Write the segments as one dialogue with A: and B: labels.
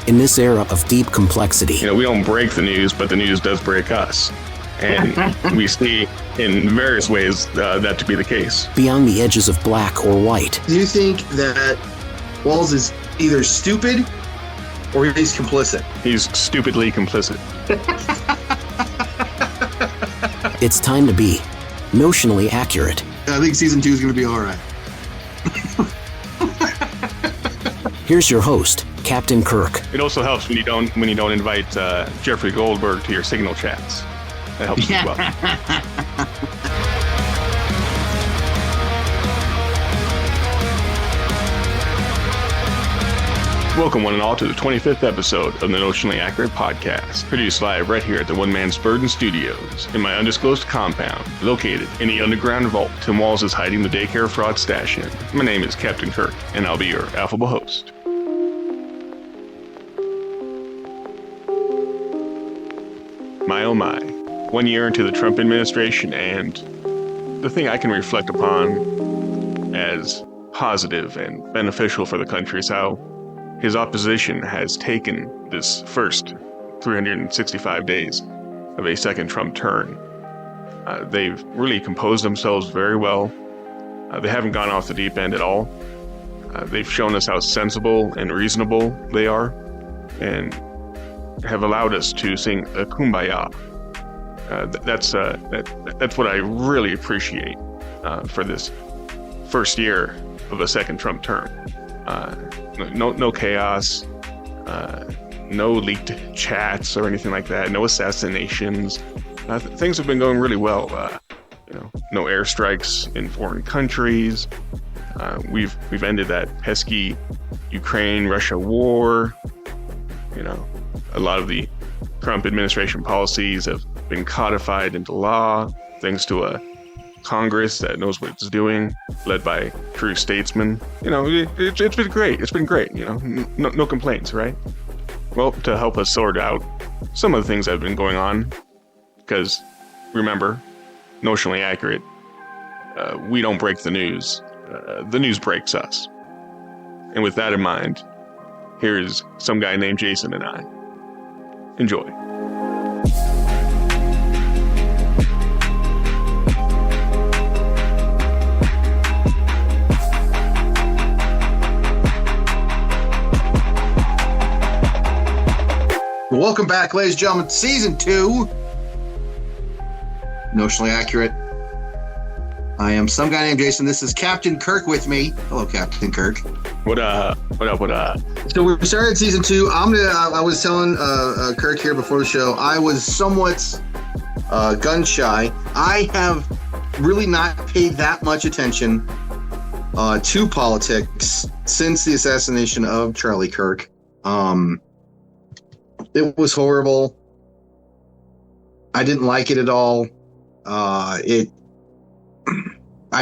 A: In this era of deep complexity,
B: we don't break the news, but the news does break us. And we see in various ways that to be the case.
A: Beyond the edges of black or white.
C: Do you think that Walz is either stupid or he's complicit?
B: He's stupidly complicit.
A: It's time to be notionally accurate.
C: I think season 2 is going to be all right.
A: Here's your host, Captain Kirk.
B: It also helps when you don't invite Jeffrey Goldberg to your Signal chats. That helps as well. Welcome one and all to the 25th episode of the Notionally Accurate podcast, produced live right here at the One Man's Burden Studios in my undisclosed compound, located in the underground vault Tim Walz is hiding the daycare fraud stash in. My name is Captain Kirk, and I'll be your affable host. My oh my, 1 year into the Trump administration, and the thing I can reflect upon as positive and beneficial for the country is how his opposition has taken this first 365 days of a second Trump turn. They've really composed themselves very well. They haven't gone off the deep end at all. They've shown us how sensible and reasonable they are, and have allowed us to sing a kumbaya. That's what I really appreciate for this first year of a second Trump term. No chaos, no leaked chats or anything like that, no assassinations. Things have been going really well. No airstrikes in foreign countries. We've ended that pesky Ukraine-Russia war. A lot of the Trump administration policies have been codified into law thanks to a Congress that knows what it's doing, led by true statesmen. It's been great. It's been great. No complaints, right? Well, to help us sort out some of the things that have been going on, because remember, notionally accurate, we don't break the news. The news breaks us. And with that in mind, here's some guy named Jason and I. Enjoy.
C: Welcome back, ladies and gentlemen, to season 2. Notionally Accurate. I am some guy named Jason. This is Captain Kirk with me. Hello, Captain Kirk.
B: What up?
C: So we started season 2. I was telling Kirk here before the show, I was somewhat gun shy. I have really not paid that much attention to politics since the assassination of Charlie Kirk. It was horrible. I didn't like it at all. I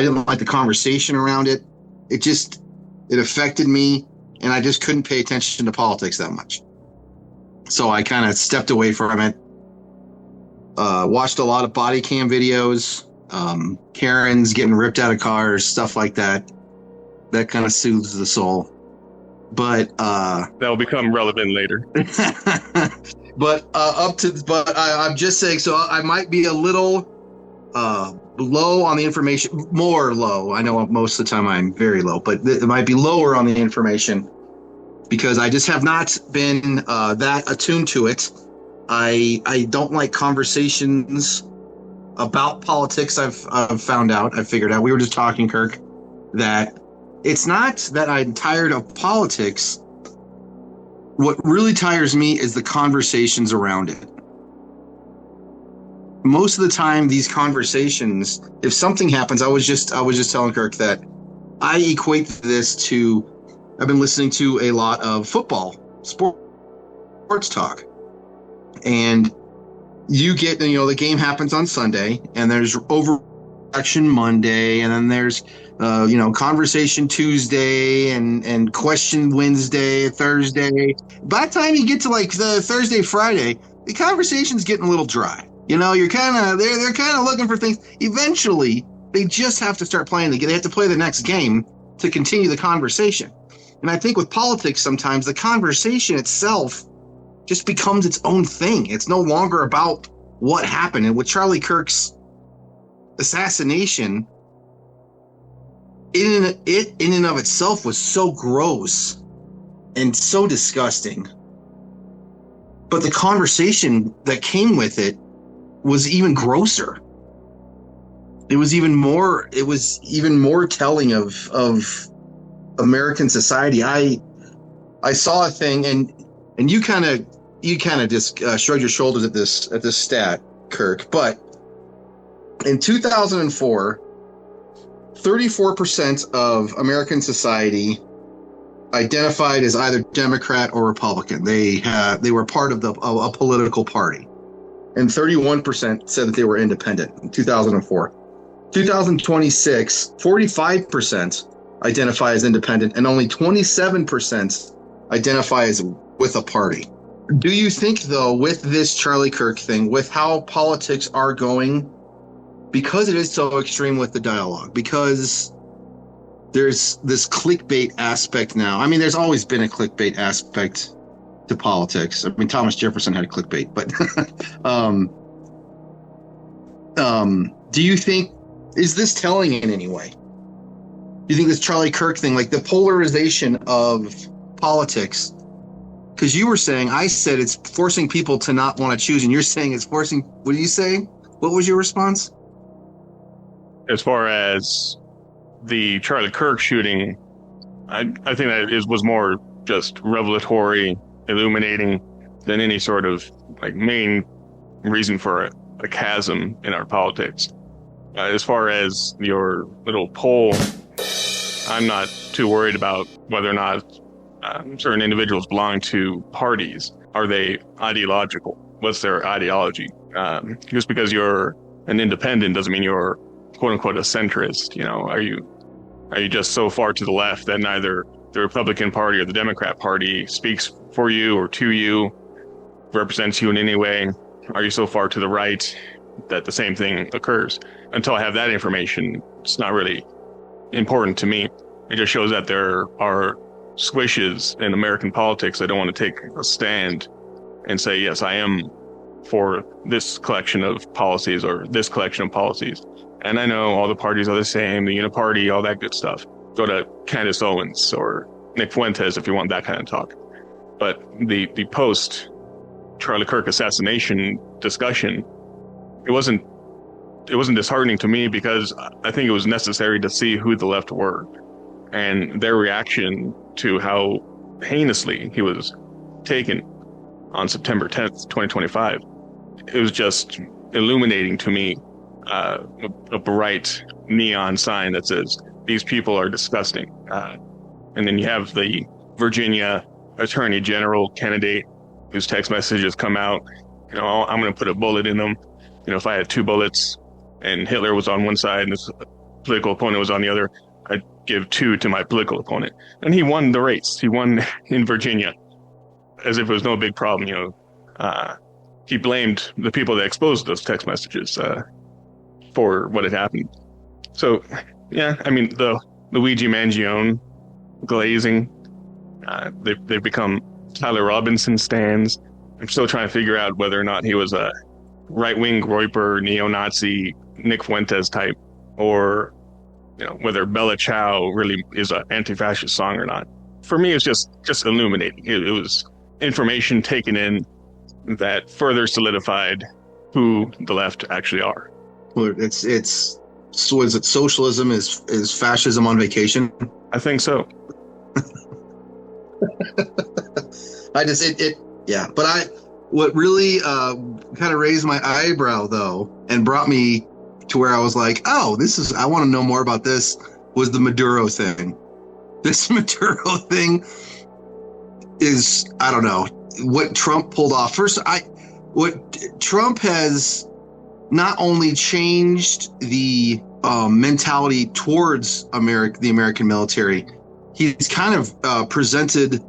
C: didn't like the conversation around it. It affected me, and I just couldn't pay attention to politics that much. So I kind of stepped away from it. Watched a lot of body cam videos, Karens getting ripped out of cars, stuff like that. That kind of soothes the soul. But
B: that'll become relevant later.
C: But I'm just saying. So I might be a little low on the information. More low. I know most of the time I'm very low, but it might be lower on the information because I just have not been that attuned to it. I don't like conversations about politics. I've figured out. We were just talking, Kirk, that it's not that I'm tired of politics. What really tires me is the conversations around it. Most of the time, these conversations, if something happens, I was just telling Kirk that I equate this to, I've been listening to a lot of sports talk. And you get, the game happens on Sunday, and there's overreaction Monday, and then there's conversation Tuesday and question Wednesday, Thursday. By the time you get to like the Thursday, Friday, the conversation's getting a little dry. You're they're kind of looking for things. Eventually, they just have to start playing the game. They have to play the next game to continue the conversation. And I think with politics, sometimes the conversation itself just becomes its own thing. It's no longer about what happened. And with Charlie Kirk's assassination, in and of itself was so gross and so disgusting. But the conversation that came with it was even grosser. It was even more telling of American society. I saw a thing, and you kind of just shrugged your shoulders at this stat, Kirk. But in 2004, 34% of American society identified as either Democrat or Republican. They were part of a political party, and 31% said that they were independent in 2004. 2026, 45% identify as independent, and only 27% identify as with a party. Do you think, though, with this Charlie Kirk thing, with how politics are going, because it is so extreme with the dialogue, because there's this clickbait aspect now. I mean, there's always been a clickbait aspect to politics. I mean, Thomas Jefferson had a clickbait, but do you think, is this telling in any way? Do you think this Charlie Kirk thing, like the polarization of politics, because you were saying, I said it's forcing people to not want to choose, and you're saying it's forcing, what are you saying? What was your response?
B: As far as the Charlie Kirk shooting, I think that was more just revelatory, illuminating than any sort of like main reason for a chasm in our politics. As far as your little poll, I'm not too worried about whether or not certain individuals belong to parties. Are they ideological? What's their ideology? Just because you're an independent doesn't mean you're quote unquote a centrist. You know, are you just so far to the left that neither the Republican Party or the Democrat Party speaks for you or to you, represents you in any way? Are you so far to the right that the same thing occurs? Until I have that information, it's not really important to me. It just shows that there are squishes in American politics that don't want to take a stand and say, yes, I am for this collection of policies or this collection of policies. And I know all the parties are the same, the uniparty, all that good stuff. Go to Candace Owens or Nick Fuentes if you want that kind of talk. But the post Charlie Kirk assassination discussion, it wasn't disheartening to me, because I think it was necessary to see who the left were and their reaction to how heinously he was taken on September 10th, 2025. It was just illuminating to me, a bright neon sign that says, these people are disgusting. And then you have the Virginia Attorney General candidate whose text messages come out, you know, I'm going to put a bullet in them. You know, if I had two bullets and Hitler was on one side and his political opponent was on the other, I'd give two to my political opponent. And he won the race. He won in Virginia as if it was no big problem. You know, he blamed the people that exposed those text messages for what had happened. So, yeah, I mean, the Luigi Mangione glazing, they've become Tyler Robinson stans. I'm still trying to figure out whether or not he was a right-wing Groyper, neo-Nazi, Nick Fuentes type, or, you know, whether Bella Ciao really is an anti-fascist song or not. For me, it's just illuminating. It was information taken in that further solidified who the left actually are.
C: Well, so is it socialism is fascism on vacation?
B: I think so.
C: What really kind of raised my eyebrow, though, and brought me to where I was like, oh, I want to know more about this, was the Maduro thing. This Maduro thing is, I don't know, what Trump pulled off. First, what Trump has not only changed the mentality towards the American military, he's kind of presented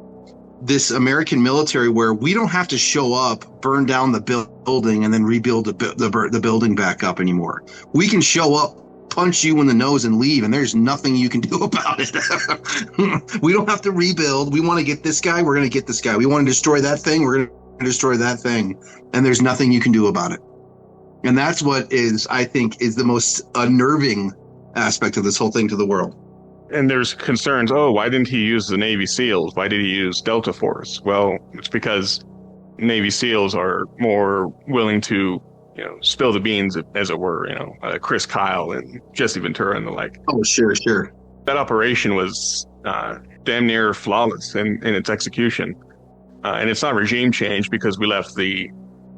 C: this American military where we don't have to show up, burn down the building, and then rebuild the building back up anymore. We can show up, punch you in the nose and leave, and there's nothing you can do about it. We don't have to rebuild. We want to get this guy. We're going to get this guy. We want to destroy that thing. We're going to destroy that thing. And there's nothing you can do about it. And that's what I think, is the most unnerving aspect of this whole thing to the world.
B: And there's concerns, why didn't he use the Navy SEALs? Why did he use Delta Force? Well, it's because Navy SEALs are more willing to, spill the beans, as it were, Chris Kyle and Jesse Ventura and the like.
C: Oh, sure.
B: That operation was damn near flawless in its execution. And it's not regime change because we left the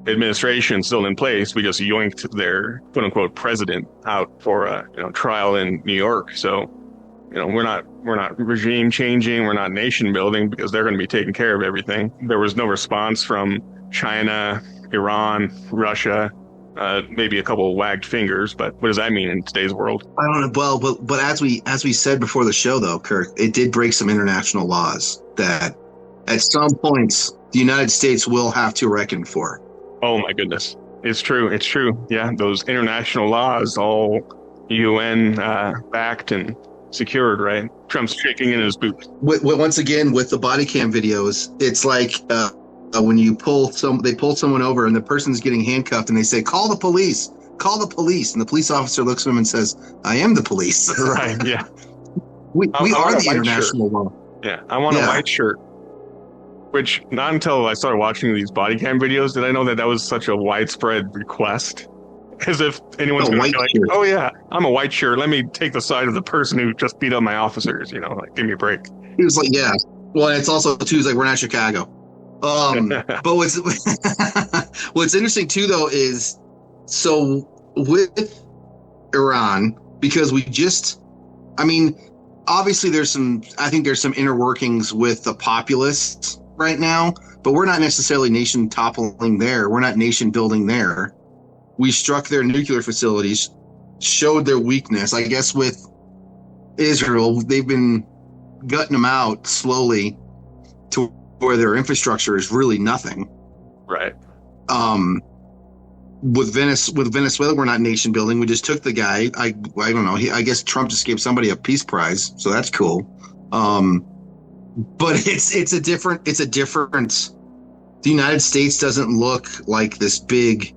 B: administration still in place. We just yoinked their quote unquote president out for a trial in New York. So, we're not regime changing. We're not nation building because they're going to be taking care of everything. There was no response from China, Iran, Russia, maybe a couple of wagged fingers. But what does that mean in today's world?
C: I don't know. Well, but as we said before the show, though, Kirk, it did break some international laws that at some points the United States will have to reckon for.
B: Oh, my goodness. It's true. Yeah, those international laws, all UN backed and secured, right? Trump's shaking in his boots.
C: Once again, with the body cam videos, it's like when you they pull someone over and the person's getting handcuffed and they say, call the police. And the police officer looks at him and says, I am the police.
B: Right, yeah.
C: we are the international law.
B: Yeah, I want a white shirt. Which, not until I started watching these body cam videos did I know that was such a widespread request. As if anyone's going to be like, oh yeah, I'm a white shirt. Let me take the side of the person who just beat up my officers. Give me a break.
C: He was like, yeah. Well, it's also too, like, we're not Chicago. But what's interesting too, though, is so with Iran, because obviously there's some inner workings with the populists right now, but we're not necessarily nation toppling there. We're not nation building there. We struck their nuclear facilities, showed their weakness. I guess with Israel, they've been gutting them out slowly to where their infrastructure is really nothing.
B: Right.
C: With Venezuela, we're not nation building. We just took the guy. I don't know. I guess Trump just gave somebody a peace prize, so that's cool. But it's a different. The United States doesn't look like this big,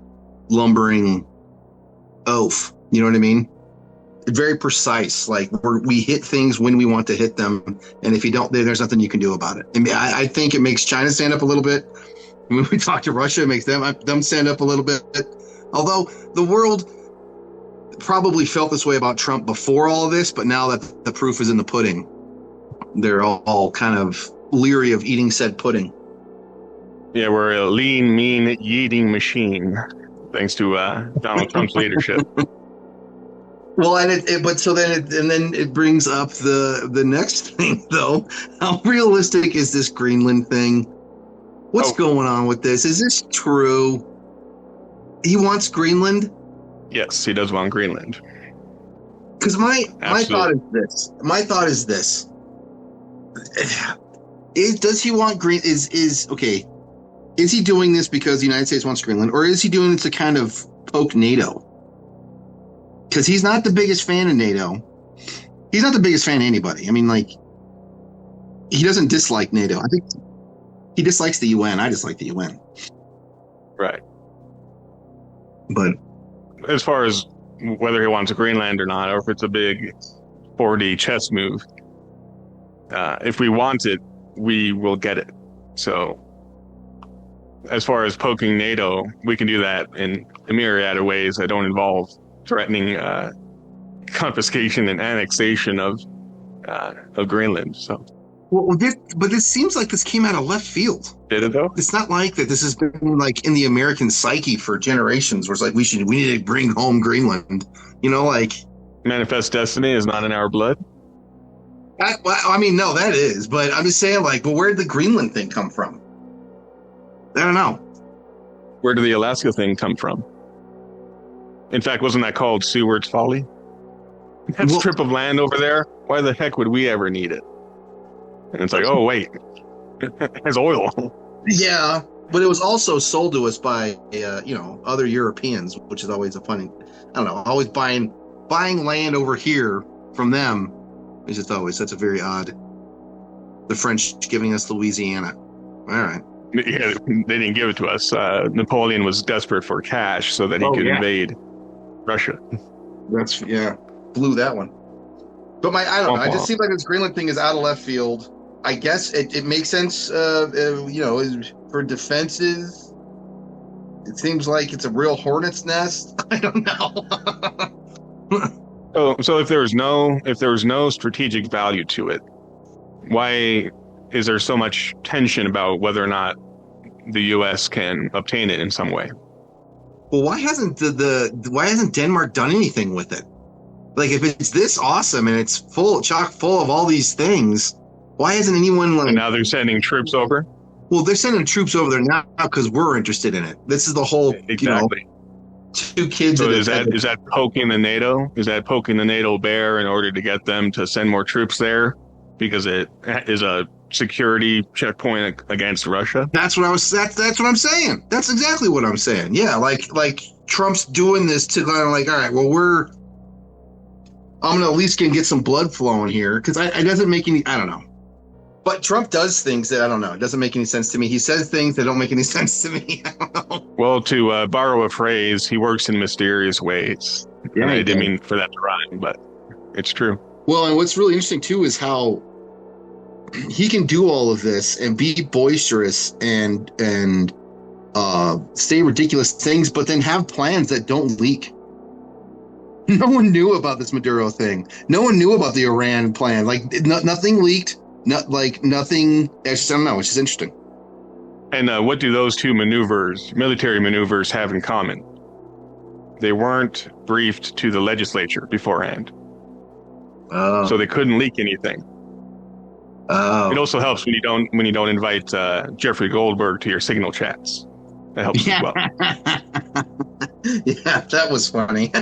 C: lumbering oaf. You know what I mean? Very precise. Like we hit things when we want to hit them, and if you don't, there's nothing you can do about it. I think it makes China stand up a little bit. When we talk to Russia, it makes them stand up a little bit. Although the world probably felt this way about Trump before all of this, but now that the proof is in the pudding, they're all kind of leery of eating said pudding.
B: Yeah, we're a lean, mean, yeeting machine, thanks to Donald Trump's leadership.
C: Well, and then it brings up the next thing, though. How realistic is this Greenland thing? What's going on with this? Is this true? He wants Greenland?
B: Yes, he does want Greenland.
C: Because my thought is this. Does he want Green? Is he doing this because the United States wants Greenland, or is he doing it to kind of poke NATO? Because he's not the biggest fan of NATO. He's not the biggest fan of anybody. I mean, like, he doesn't dislike NATO. I think he dislikes the UN. I dislike the UN.
B: Right.
C: But
B: as far as whether he wants Greenland or not, or if it's a big 4D chess move, if we want it, we will get it. So as far as poking NATO, we can do that in a myriad of ways that don't involve threatening confiscation and annexation of Greenland. So.
C: Well, this seems like this came out of left field.
B: Did it though?
C: It's not like that. This has been like in the American psyche for generations. Where it's like we need to bring home Greenland. Like
B: manifest destiny is not in our blood.
C: I mean, no, that is. But I'm just saying, like, but where did the Greenland thing come from? I don't know.
B: Where did the Alaska thing come from? In fact, wasn't that called Seward's Folly? That strip of land over there. Why the heck would we ever need it? And it's like, oh, wait, it has oil.
C: Yeah, but it was also sold to us by, other Europeans, which is always a funny, I don't know, always buying buying land over here from them is just always, that's a very odd. The French giving us Louisiana. All right.
B: Yeah, they didn't give it to us. Napoleon was desperate for cash so that he could invade Russia.
C: That's, blew that one. But I don't know. It just seems like this Greenland thing is out of left field. I guess it makes sense, for defenses. It seems like it's a real hornet's nest. I don't know.
B: So if there was no strategic value to it, why is there so much tension about whether or not the U.S. can obtain it in some way?
C: Well, why hasn't Denmark done anything with it? Like, if it's this awesome and it's chock full of all these things, why hasn't anyone
B: And now they're sending troops over?
C: Well, they're sending troops over there now because we're interested in it. This is the whole
B: exactly.
C: 2 kids.
B: So is that poking the NATO? Is that poking the NATO bear in order to get them to send more troops there because it is a security checkpoint against Russia?
C: That's what what I'm saying. That's exactly what I'm saying. Yeah, like Trump's doing this to kind of like, all right, well, I'm gonna at least get some blood flowing here because it doesn't make any. I don't know. But Trump does things that I don't know. It doesn't make any sense to me. He says things that don't make any sense to me. I don't know.
B: Well, to borrow a phrase, he works in mysterious ways. Yeah, I didn't mean for that to rhyme, but it's true.
C: Well, and what's really interesting too is how he can do all of this and be boisterous and say ridiculous things, but then have plans that don't leak. No one knew about this Maduro thing. No one knew about the Iran plan. Like nothing leaked. Nothing. I don't know. It's just interesting.
B: And what do those two military maneuvers, have in common? They weren't briefed to the legislature beforehand, so they couldn't leak anything. It also helps when you don't invite Jeffrey Goldberg to your Signal chats. That helps as well.
C: Yeah, that was funny.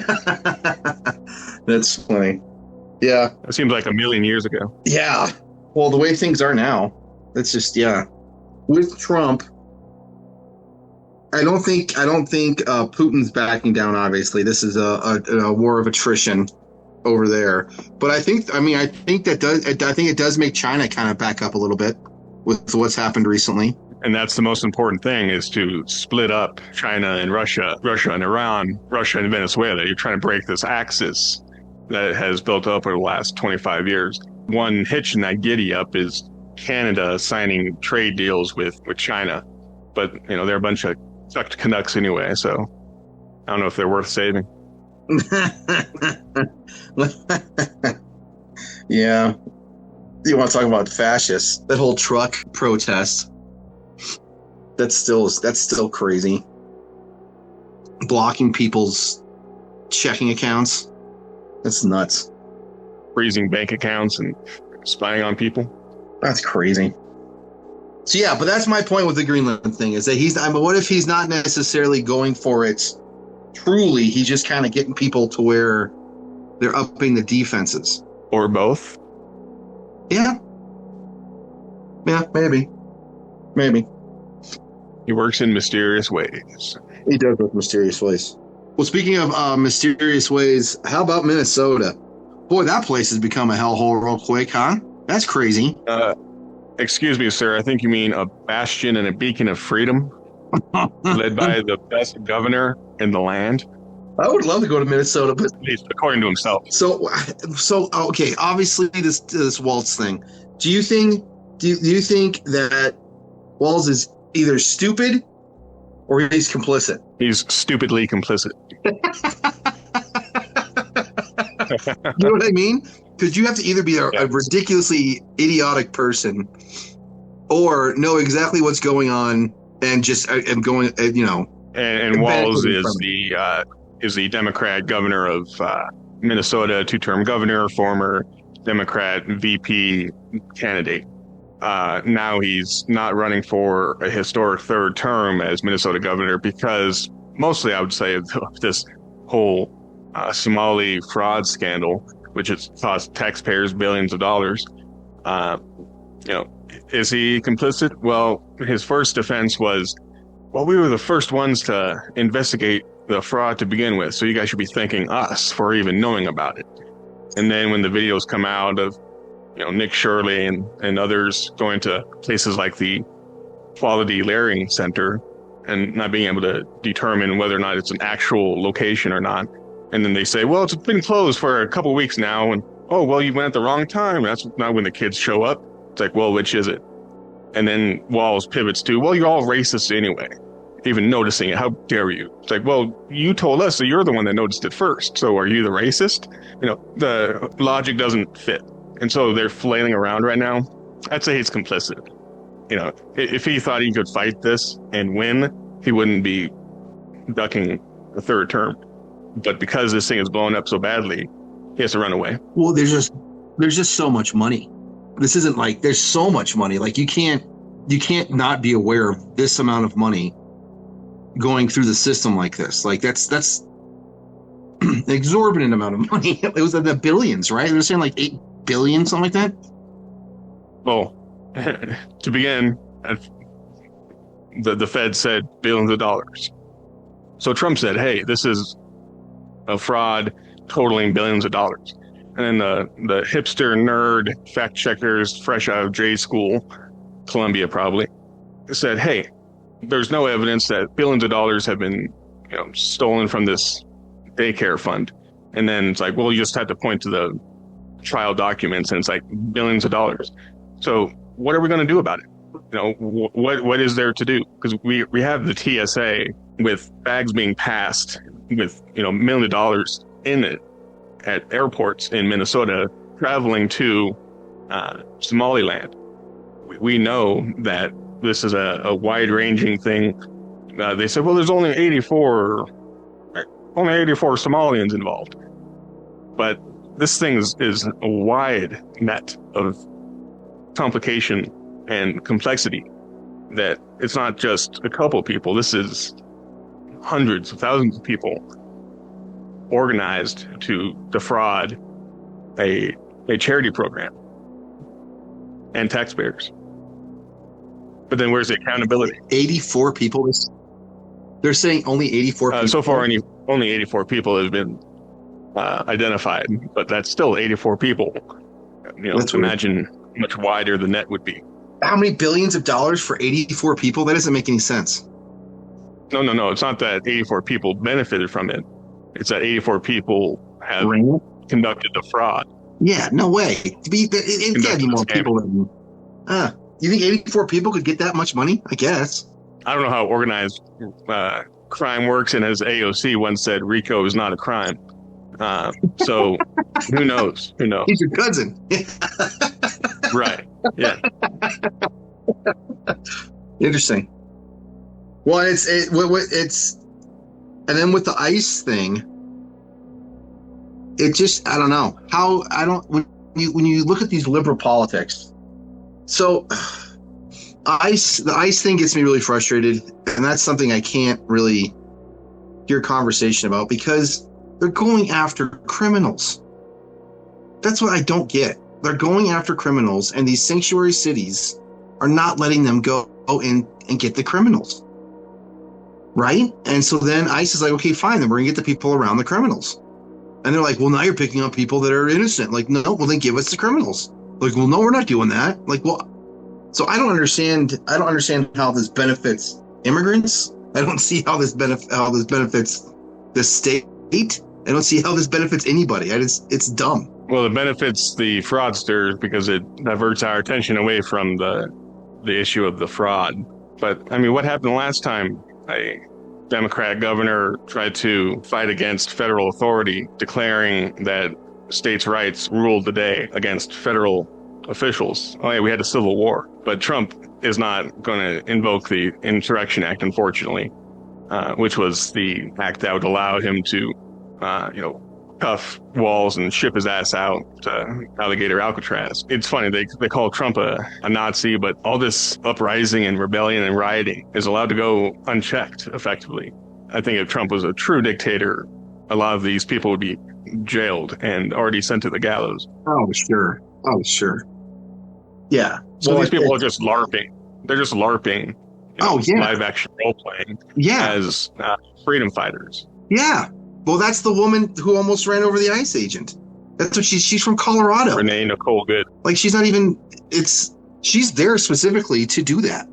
C: That's funny. Yeah,
B: it seems like a million years ago.
C: Yeah. Well, the way things are now, that's just With Trump, I don't think Putin's backing down. Obviously, this is a war of attrition over there. But I think it does make China kind of back up a little bit with what's happened recently.
B: And that's the most important thing, is to split up China and Russia and Iran, Russia and Venezuela. You're trying to break this axis that has built up over the last 25 years. One hitch in that giddy up is Canada signing trade deals with China. But, they're a bunch of sucked Canucks anyway, so I don't know if they're worth saving.
C: Yeah. You want to talk about fascists? That whole truck protest. That's still crazy. Blocking people's checking accounts. That's nuts.
B: Freezing bank accounts and spying on people.
C: That's crazy. So but that's my point with the Greenland thing, is that what if he's not necessarily going for it truly? He's just kind of getting people to where they're upping the defenses.
B: Or both.
C: Yeah, maybe.
B: He works in mysterious ways.
C: He does work mysterious ways. Well, speaking of mysterious ways, how about Minnesota? Boy, that place has become a hellhole real quick, huh? That's crazy.
B: Excuse me, sir. I think you mean a bastion and a beacon of freedom, led by the best governor in the land.
C: I would love to go to Minnesota, but
B: at least according to himself.
C: So okay. Obviously, this Waltz thing. Do you think that Waltz is either stupid or he's complicit?
B: He's stupidly complicit.
C: You know what I mean? Because you have to either be a ridiculously idiotic person or know exactly what's going on and just going,
B: And Walz is the Democrat governor of Minnesota, 2-term governor, former Democrat VP candidate. Now he's not running for a historic 3rd term as Minnesota governor because mostly I would say of this whole Somali fraud scandal, which has cost taxpayers billions of dollars. Is he complicit? Well, his first defense was, we were the first ones to investigate the fraud to begin with. So you guys should be thanking us for even knowing about it. And then when the videos come out of, Nick Shirley and others going to places like the Quality Learing Center and not being able to determine whether or not it's an actual location or not. And then they say, well, it's been closed for a couple of weeks now. And, oh, well, you went at the wrong time. That's not when the kids show up. It's like, well, which is it? And then Walls pivots to, well, you're all racist anyway. Even noticing it. How dare you? It's like, well, you told us, so you're the one that noticed it first. So are you the racist? The logic doesn't fit. And so they're flailing around right now. I'd say he's complicit. If he thought he could fight this and win, he wouldn't be ducking a third term. But because this thing is blowing up so badly, he has to run away.
C: Well, there's just so much money. This isn't like there's so much money. Like you can't not be aware of this amount of money going through the system like this. Like that's an exorbitant amount of money. It was in the billions, right? They're saying like 8 billion, something like that.
B: Well, to begin, the Fed said billions of dollars. So Trump said, hey, this is a fraud totaling billions of dollars. And then the hipster nerd fact checkers fresh out of J school, Columbia probably, said, hey, there's no evidence that billions of dollars have been stolen from this daycare fund. And then it's like, well, you just have to point to the trial documents and it's like billions of dollars. So what are we going to do about it? What is there to do? Because we have the TSA with bags being passed with millions of dollars in it at airports in Minnesota traveling to Somaliland. We know that this is a wide-ranging thing. They said, well, there's only 84 Somalians involved. But this thing is a wide net of complication and complexity that it's not just a couple people. This is hundreds of thousands of people organized to defraud a charity program and taxpayers. But then where's the accountability?
C: 84 people? They're saying only 84 people?
B: So far, only 84 people have been identified, but that's still 84 people. Let's imagine how much wider the net would be.
C: How many billions of dollars for 84 people? That doesn't make any sense.
B: No. It's not that 84 people benefited from it. It's that 84 people have conducted the fraud.
C: Yeah, no way. It can't be more people than... you think 84 people could get that much money? I guess.
B: I don't know how organized crime works, and as AOC once said, RICO is not a crime. So who knows?
C: He's your cousin.
B: Right. Yeah.
C: Interesting. Well, it's and then with the ICE thing, it just, I don't know how, when you look at these liberal politics. So the ICE thing gets me really frustrated, and that's something I can't really hear conversation about because they're going after criminals. That's what I don't get. They're going after criminals, and these sanctuary cities are not letting them go and get the criminals. Right? And so then ICE is like, okay, fine, then we're gonna get the people around the criminals. And they're like, well, now you're picking up people that are innocent. Like, no, well, then give us the criminals. Like, well, no, we're not doing that. Like, well, so I don't understand how this benefits immigrants. I don't see how this benefits the state. I don't see how this benefits anybody. It's dumb.
B: Well, it benefits the fraudsters because it diverts our attention away from the issue of the fraud. But I mean, what happened last time a Democrat governor tried to fight against federal authority, declaring that states' rights ruled the day against federal officials? Oh yeah, we had a civil war. But Trump is not going to invoke the Insurrection Act, unfortunately, which was the act that would allow him to, cuff Walls and ship his ass out to Alligator Alcatraz. It's funny, they call Trump a Nazi, but all this uprising and rebellion and rioting is allowed to go unchecked, effectively. I think if Trump was a true dictator, a lot of these people would be jailed and already sent to the gallows.
C: Oh, sure. Yeah.
B: So these people are just LARPing. They're just LARPing. Live action role playing as freedom fighters.
C: Yeah. Well, that's the woman who almost ran over the ICE agent. That's what she's from Colorado.
B: Renee Nicole Good.
C: Like, she's not even, she's there specifically to do that.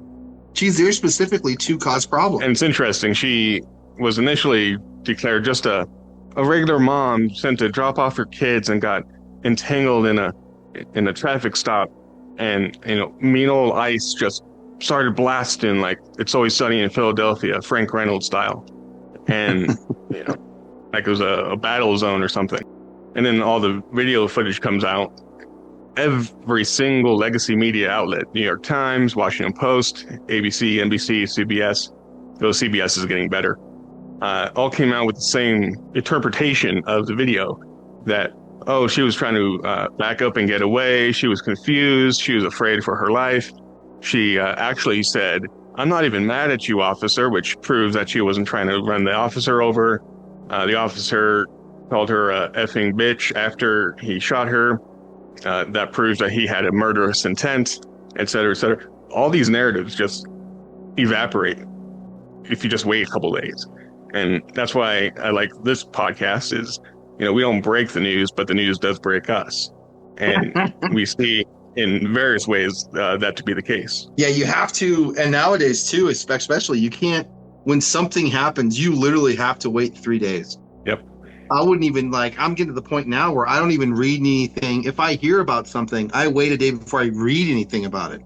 C: She's there specifically to cause problems.
B: And it's interesting. She was initially declared just a regular mom sent to drop off her kids and got entangled in a traffic stop. And, mean old ICE just started blasting like It's Always Sunny in Philadelphia, Frank Reynolds style. And, like it was a battle zone or something. And then all the video footage comes out. Every single legacy media outlet, New York Times, Washington Post, ABC, NBC, CBS, though CBS is getting better, all came out with the same interpretation of the video that, she was trying to back up and get away. She was confused. She was afraid for her life. She actually said, "I'm not even mad at you, officer," which proves that she wasn't trying to run the officer over. The officer called her a effing bitch after he shot her. That proves that he had a murderous intent, et cetera, et cetera. All these narratives just evaporate if you just wait a couple days. And that's why I like this podcast is, we don't break the news, but the news does break us. And we see in various ways that to be the case. Yeah,
C: you have to. And nowadays, too, especially, you can't, when something happens, you literally have to wait 3 days.
B: Yep.
C: I wouldn't even I'm getting to the point now where I don't even read anything. If I hear about something, I wait a day before I read anything about it.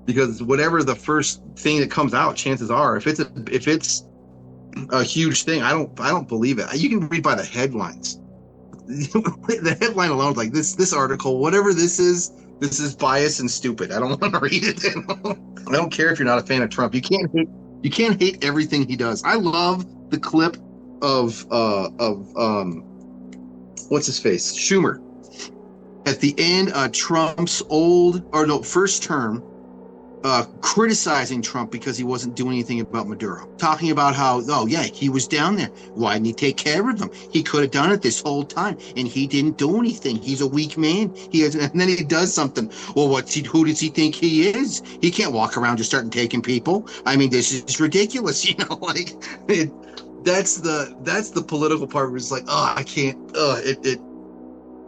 C: Because whatever the first thing that comes out, chances are, if it's a huge thing, I don't believe it. You can read by the headlines. The headline alone is like this article, whatever this is biased and stupid. I don't want to read it. I don't care if you're not a fan of Trump. You can't hate everything he does. I love the clip of what's his face, Schumer, at the end, Trump's first term, criticizing Trump because he wasn't doing anything about Maduro, talking about how, he was down there. Why didn't he take care of them? He could have done it this whole time, and he didn't do anything. He's a weak man. And then he does something. Well, who does he think he is? He can't walk around just starting taking people. I mean, this is ridiculous. That's the political part where it's like, I can't.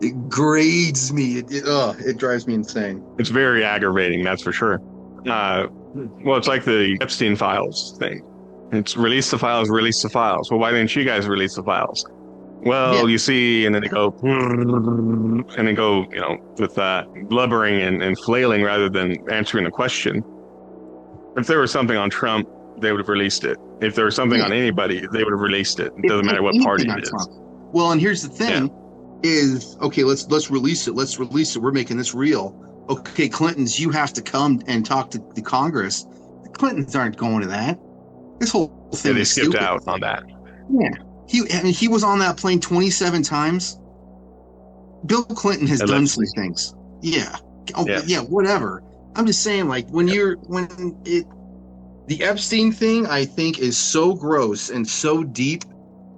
C: It grades me. It drives me insane.
B: It's very aggravating, that's for sure. Well, it's like the Epstein files thing. It's release the files. Well, why didn't you guys release the files? Well, you see, and then they go, with blubbering and flailing rather than answering the question. If there was something on Trump, they would have released it. If there was something on anybody, they would have released it. It doesn't matter what party it is. Trump.
C: Well, and here's the thing is, okay, let's release it. Let's release it. We're making this real. Okay, Clintons, you have to come and talk to the Congress. The Clintons aren't going to that. This whole thing
B: they
C: is
B: skipped
C: stupid.
B: out on that.
C: Yeah. He was on that plane 27 times. Bill Clinton has done some things. Yeah. Yeah, whatever. I'm just saying, like, the Epstein thing, I think, is so gross and so deep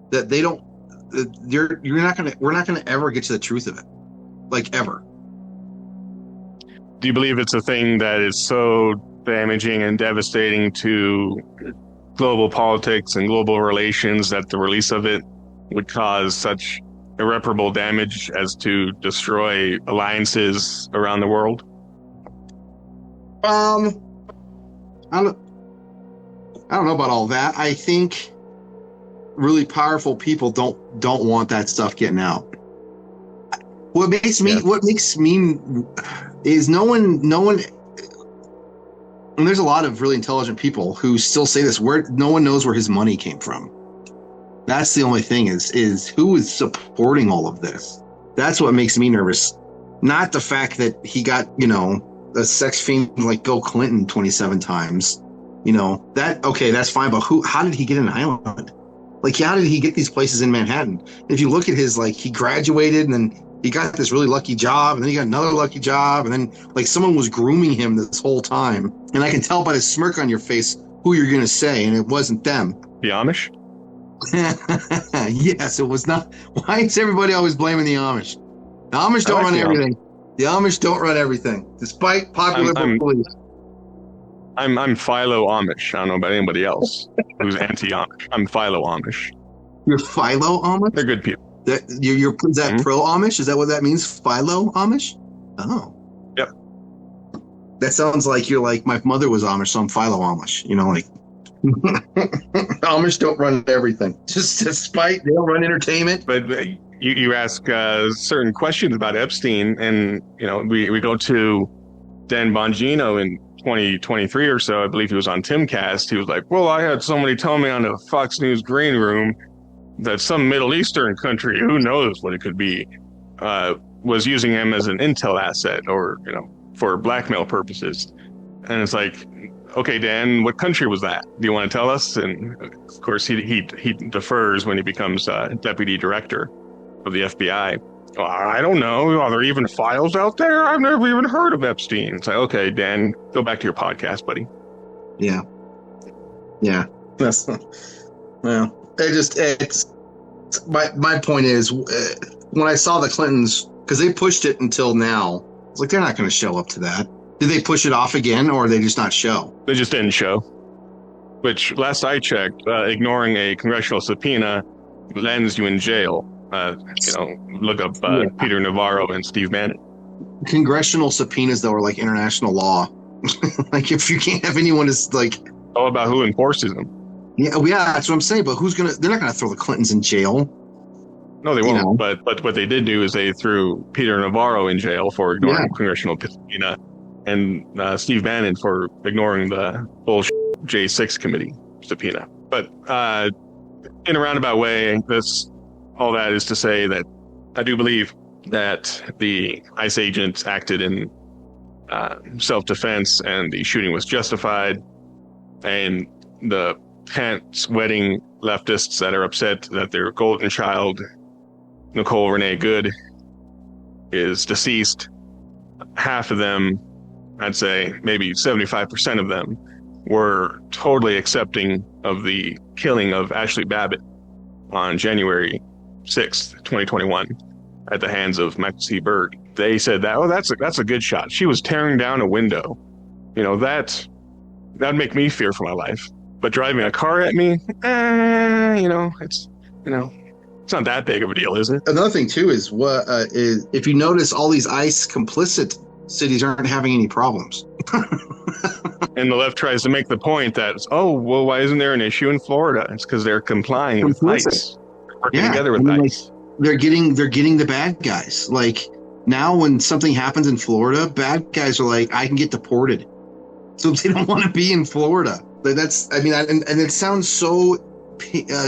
C: that we're not gonna ever get to the truth of it. Like, ever.
B: Do you believe it's a thing that is so damaging and devastating to global politics and global relations that the release of it would cause such irreparable damage as to destroy alliances around the world?
C: I don't know about all that. I think really powerful people don't want that stuff getting out. What makes me is no one, and there's a lot of really intelligent people who still say this, where no one knows where his money came from. That's the only thing is who is supporting all of this. That's what makes me nervous. Not the fact that he got, a sex fiend like Bill Clinton 27 times. That's fine, but how did he get an island? Like, how did he get these places in Manhattan? If you look at his, he graduated and then he got this really lucky job and then he got another lucky job and then someone was grooming him this whole time. And I can tell by the smirk on your face who you're going to say, and it wasn't them.
B: The Amish?
C: Yes, it was not. Why is everybody always blaming the Amish? The Amish don't run everything. The Amish don't run everything, despite popular belief.
B: I'm Philo Amish. I don't know about anybody else who's anti-Amish. I'm Philo Amish.
C: You're Philo Amish?
B: They're good people.
C: Is that pro-Amish? Is that what that means? Philo Amish? Oh.
B: Yep.
C: That sounds like you're like, my mother was Amish, so I'm Philo Amish. You know, like, Amish don't run everything. Just despite, they don't run entertainment.
B: But you ask certain questions about Epstein, and, you know, we go to Dan Bongino in 2023 or so. I believe he was on Timcast. He was like, well, I had somebody tell me on the Fox News green room that some Middle Eastern country, who knows what it could be, was using him as an intel asset, or, you know, for blackmail purposes. And it's like, okay, Dan, what country was that? Do you want to tell us? And of course, he defers when he becomes deputy director of the FBI. Well, I don't know. Are there even files out there? I've never even heard of Epstein. It's like, okay, Dan, go back to your podcast, buddy.
C: Yeah. That's well. It's my point is, when I saw the Clintons, because they pushed it until now, it's like, they're not going to show up to that. Did they push it off again, or they just not show?
B: They just didn't show. Which, last I checked, ignoring a congressional subpoena lands you in jail. You know, look up Peter Navarro and Steve Bannon.
C: Congressional subpoenas, though, are like international law. Like, if you can't have anyone, is like,
B: all about who enforces them.
C: Yeah, that's what I'm saying. But they're not gonna throw the Clintons in jail.
B: No, they won't. You know? But what they did do is they threw Peter Navarro in jail for ignoring congressional subpoena, and Steve Bannon for ignoring the bullshit J6 committee subpoena. But in a roundabout way, all that is to say that I do believe that the ICE agents acted in self-defense, and the shooting was justified, and the pants-wetting leftists that are upset that their golden child, Nicole Renee Good, is deceased, half of them, I'd say maybe 75% of them, were totally accepting of the killing of Ashley Babbitt on January 6th, 2021, at the hands of Michael C. Berg. They said that's a good shot. She was tearing down a window. You know, that'd make me fear for my life. But driving a car at me, it's not that big of a deal, is it?
C: Another thing too is if you notice, all these ICE complicit cities aren't having any problems.
B: And the left tries to make the point that, why isn't there an issue in Florida? It's because they're complying with ICE, working together with ICE.
C: They're getting the bad guys. Like, now when something happens in Florida, bad guys are like, I can get deported, so they don't want to be in Florida. And it sounds so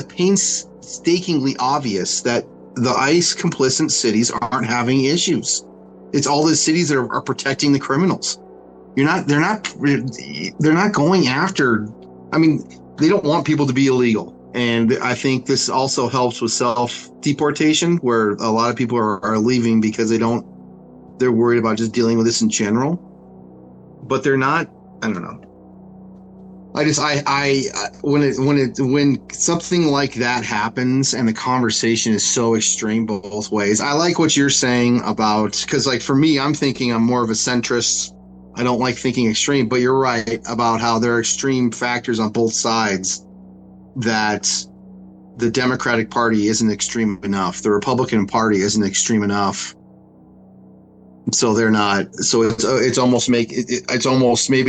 C: painstakingly obvious that the ICE complicit cities aren't having issues. It's all the cities that are protecting the criminals. They're not going after. I mean, they don't want people to be illegal. And I think this also helps with self-deportation, where a lot of people are leaving because they're worried about just dealing with this in general. But they're not, I don't know. When something like that happens and the conversation is so extreme both ways, I like what you're saying about, because like for me, I'm thinking I'm more of a centrist. I don't like thinking extreme, but you're right about how there are extreme factors on both sides, that the Democratic Party isn't extreme enough. The Republican Party isn't extreme enough. So they're not. So it's almost maybe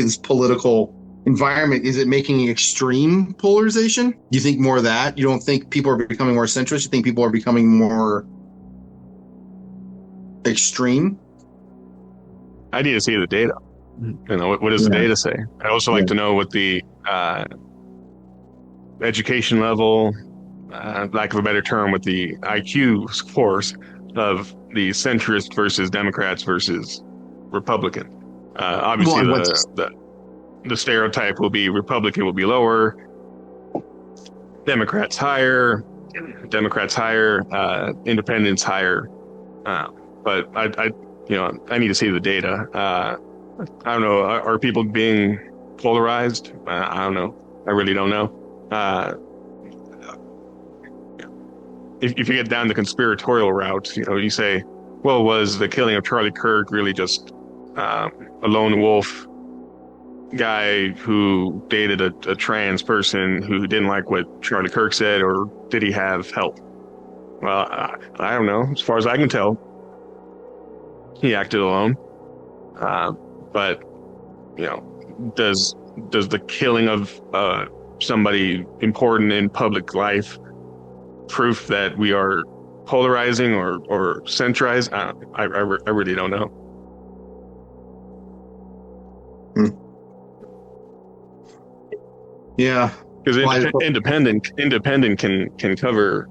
C: this political environment, is it making extreme polarization? Do you think more of that? You don't think people are becoming more centrist? You think people are becoming more extreme?
B: I need to see the data. You know, what does the data say? I'd also like to know what the education level, lack of a better term, with the IQ scores of the centrist versus Democrats versus Republican. Obviously, the stereotype will be Republican will be lower, Democrats higher, independents higher. But I need to see the data. I don't know. Are people being polarized? I don't know. I really don't know. If you get down the conspiratorial route, you say, well, was the killing of Charlie Kirk really just a lone wolf guy who dated a trans person who didn't like what Charlie Kirk said, or did he have help? Well, I don't know. As far as I can tell, he acted alone. But does the killing of somebody important in public life proof that we are polarizing or centralized? I really don't know.
C: Yeah,
B: because independent can cover,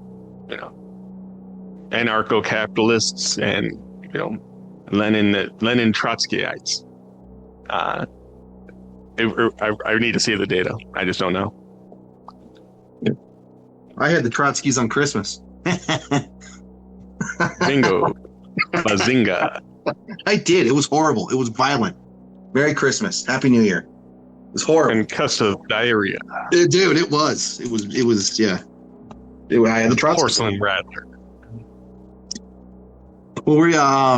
B: anarcho-capitalists and Lenin Trotskyites. I need to see the data. I just don't know.
C: I had the Trotskys on Christmas.
B: Bingo, bazinga!
C: I did. It was horrible. It was violent. Merry Christmas, Happy New Year. It was horrible.
B: And concussive diarrhea.
C: Dude, it was. It was. Yeah. I had the Trotsky.
B: Porcelain rattler.
C: Well, I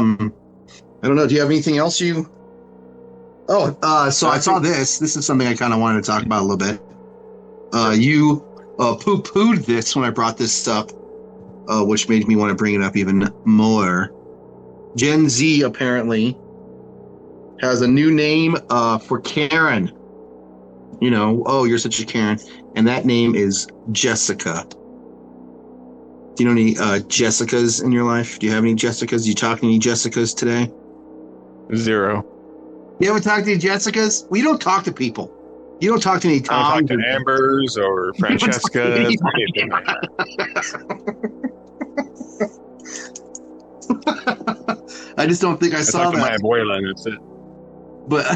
C: don't know. Do you have anything else you? So I saw this. This is something I kind of wanted to talk about a little bit. You poo-pooed this when I brought this up, which made me want to bring it up even more. Gen Z apparently has a new name for Karen. You're such a Karen. And that name is Jessica. Do you know any Jessicas in your life? Do you have any Jessicas? Do you talk to any Jessicas today?
B: Zero.
C: You ever talk to any Jessicas? Well, you don't talk to people. You don't talk to any Toms.
B: I don't talk to Ambers or Francescas.
C: I just don't think I saw
B: talk
C: that.
B: to my abuela, and that's it.
C: But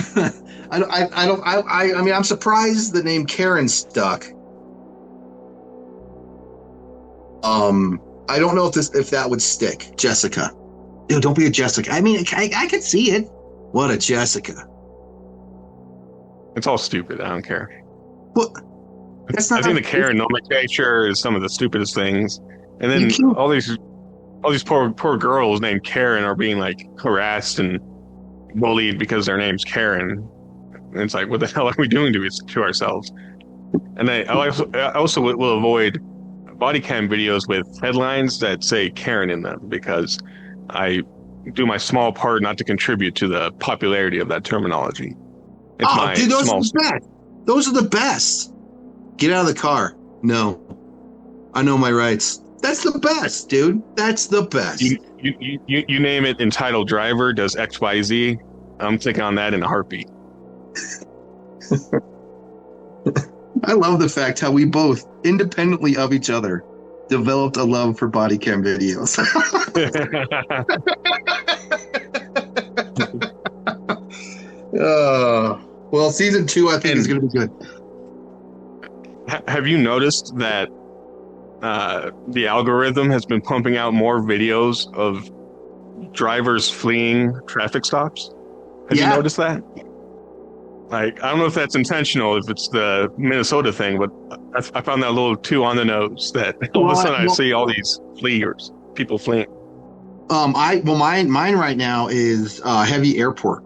C: I mean, I'm surprised the name Karen stuck. I don't know if that would stick. Jessica. Dude, don't be a Jessica. I mean, I could see it. What a Jessica.
B: It's all stupid. I don't care.
C: Well, that's not.
B: I think the Karen nomenclature is some of the stupidest things. And then all these poor girls named Karen are being like harassed and bullied because their name's Karen. And it's like, what the hell are we doing to ourselves? And I also will avoid body cam videos with headlines that say Karen in them, because I do my small part not to contribute to the popularity of that terminology.
C: Dude, those are the best. Those are the best. Get out of the car. No. I know my rights. That's the best, dude. That's the best.
B: You name it entitled driver does XYZ. I'm clicking on that in a heartbeat.
C: I love the fact how we both, independently of each other, developed a love for body cam videos. Well, season 2, I think, is going to be good.
B: Have you noticed that the algorithm has been pumping out more videos of drivers fleeing traffic stops? Have you noticed that? Like, I don't know if that's intentional, if it's the Minnesota thing, but I found that a little too on the nose that all of a sudden I see all these fleers, people fleeing.
C: Mine right now is heavy airport.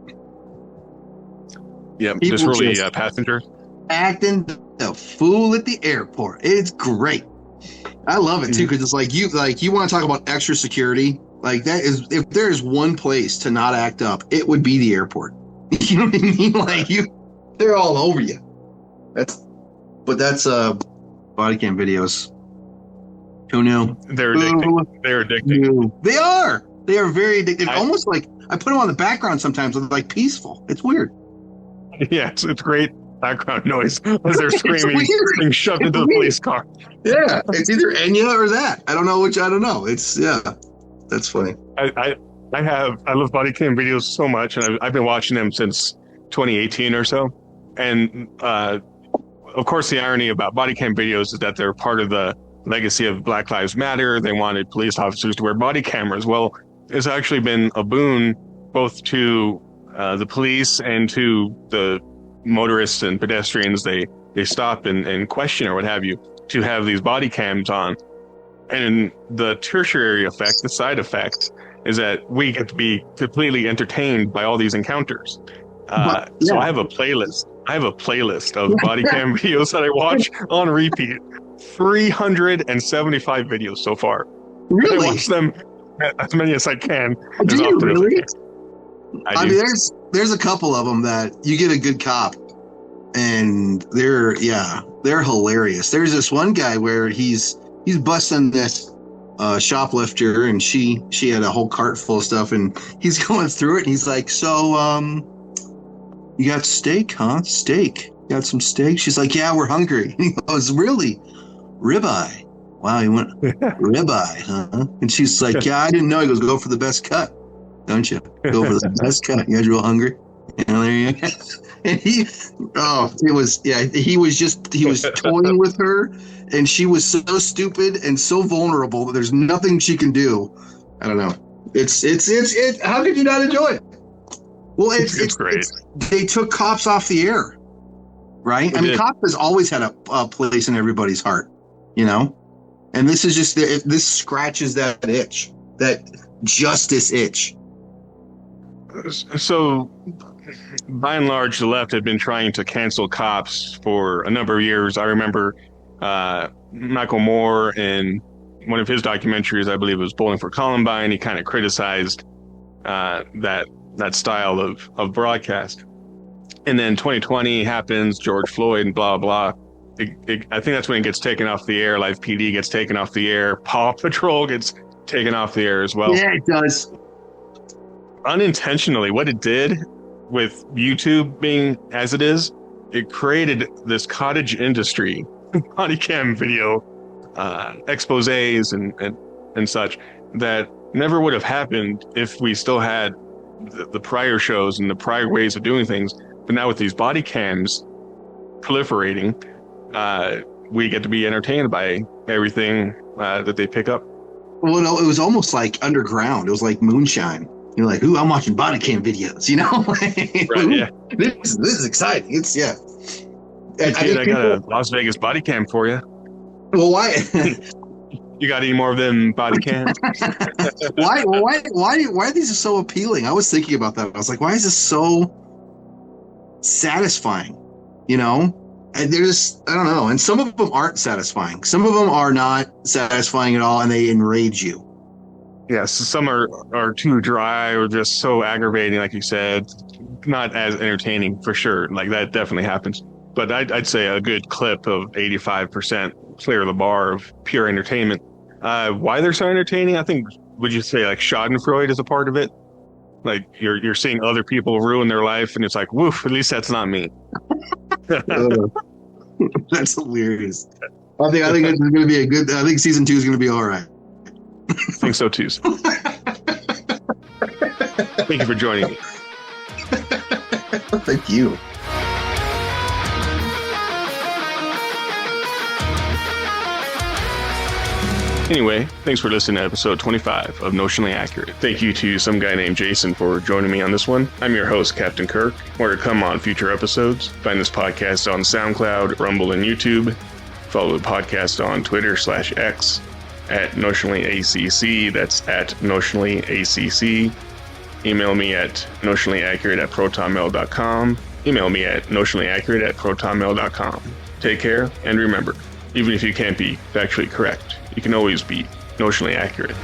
B: Yeah, just really passenger.
C: Acting the fool at the airport. It's great. I love it too, because it's like you want to talk about extra security. Like, that is, if there is one place to not act up, it would be the airport. You know what I mean? Like, they're all over you. That's body cam videos. Who knew?
B: They're addicting. They're addicting.
C: They are. They are very addictive. Almost like I put them on the background sometimes. It's like peaceful. It's weird.
B: Yeah, it's great background noise as they're screaming, being shoved into the police car.
C: Yeah, it's either Enya or that. I don't know which. I don't know. It's that's funny.
B: I love body cam videos so much, and I've been watching them since 2018 or so. And of course, the irony about body cam videos is that they're part of the legacy of Black Lives Matter. They wanted police officers to wear body cameras. Well, it's actually been a boon both to the police and to the motorists and pedestrians they stop and question or what have you, to have these body cams on. And the tertiary effect, the side effect, is that we get to be completely entertained by all these encounters. So I have a playlist. Of body cam videos that I watch on repeat. 375 videos so far.
C: Really?
B: I watch them as many as I can.
C: Do
B: as
C: you
B: often
C: really?
B: as I can.
C: I mean, there's a couple of them that you get a good cop, and they're hilarious. There's this one guy where he's busting this shoplifter, and she had a whole cart full of stuff, and he's going through it, and he's like, "So, you got steak, huh? Steak? You got some steak?" She's like, "Yeah, we're hungry." And he goes, "Really? Ribeye? Wow, you went ribeye, huh?" And she's like, "Yeah, I didn't know." He goes, "Go for the best cut, don't you? Go for the best cut. You guys real hungry?" And there you go. And he was toying with her, and she was so stupid and so vulnerable that there's nothing she can do. I don't know. It's how could you not enjoy it? Well, it's great. They took cops off the air, right? I mean, cops has always had a place in everybody's heart, you know? And this is just, this scratches that itch, that justice itch.
B: So, by and large, the left had been trying to cancel cops for a number of years. I remember Michael Moore in one of his documentaries, I believe it was Bowling for Columbine, he kind of criticized that style of broadcast. And then 2020 happens, George Floyd and blah, blah. I think that's when it gets taken off the air. Live PD gets taken off the air. Paw Patrol gets taken off the air as well.
C: Yeah, it does.
B: Unintentionally, what it did with YouTube being as it is, it created this cottage industry, body cam video, exposés and such that never would have happened if we still had the prior shows and the prior ways of doing things. But now with these body cams proliferating, we get to be entertained by everything that they pick up.
C: Well, no, it was almost like underground. It was like moonshine. You're like, "Ooh, I'm watching body cam videos," you know?
B: Right, yeah.
C: This is exciting. It's, yeah.
B: Hey, kid, I got a Las Vegas body cam for you.
C: Well, why?
B: You got any more of them body cams?
C: Why are these so appealing? I was thinking about that. I was like, why is this so satisfying? You know? And they're just, I don't know. And some of them aren't satisfying. Some of them are not satisfying at all, and they enrage you.
B: Yes, some are too dry or just so aggravating, like you said, not as entertaining for sure. Like that definitely happens. But I'd say a good clip of 85% clear the bar of pure entertainment. Why they're so entertaining, I think, would you say like Schadenfreude is a part of it? Like you're seeing other people ruin their life, and it's like, woof, at least that's not me.
C: That's hilarious. I think it's going to be a good. I think season 2 is going to be all right.
B: I think so too. Thank you for joining me.
C: Thank you.
B: Anyway, thanks for listening to episode 25 of Notionally Accurate. Thank you to some guy named Jason for joining me on this one. I'm your host, Captain Kirk. More to come on future episodes. Find this podcast on SoundCloud, Rumble, and YouTube. Follow the podcast on Twitter/X at NotionallyACC. That's at NotionallyACC. Email me at notionallyaccurate@protonmail.com. Email me at notionallyaccurate@protonmail.com. Take care, and remember, even if you can't be factually correct, you can always be notionally accurate.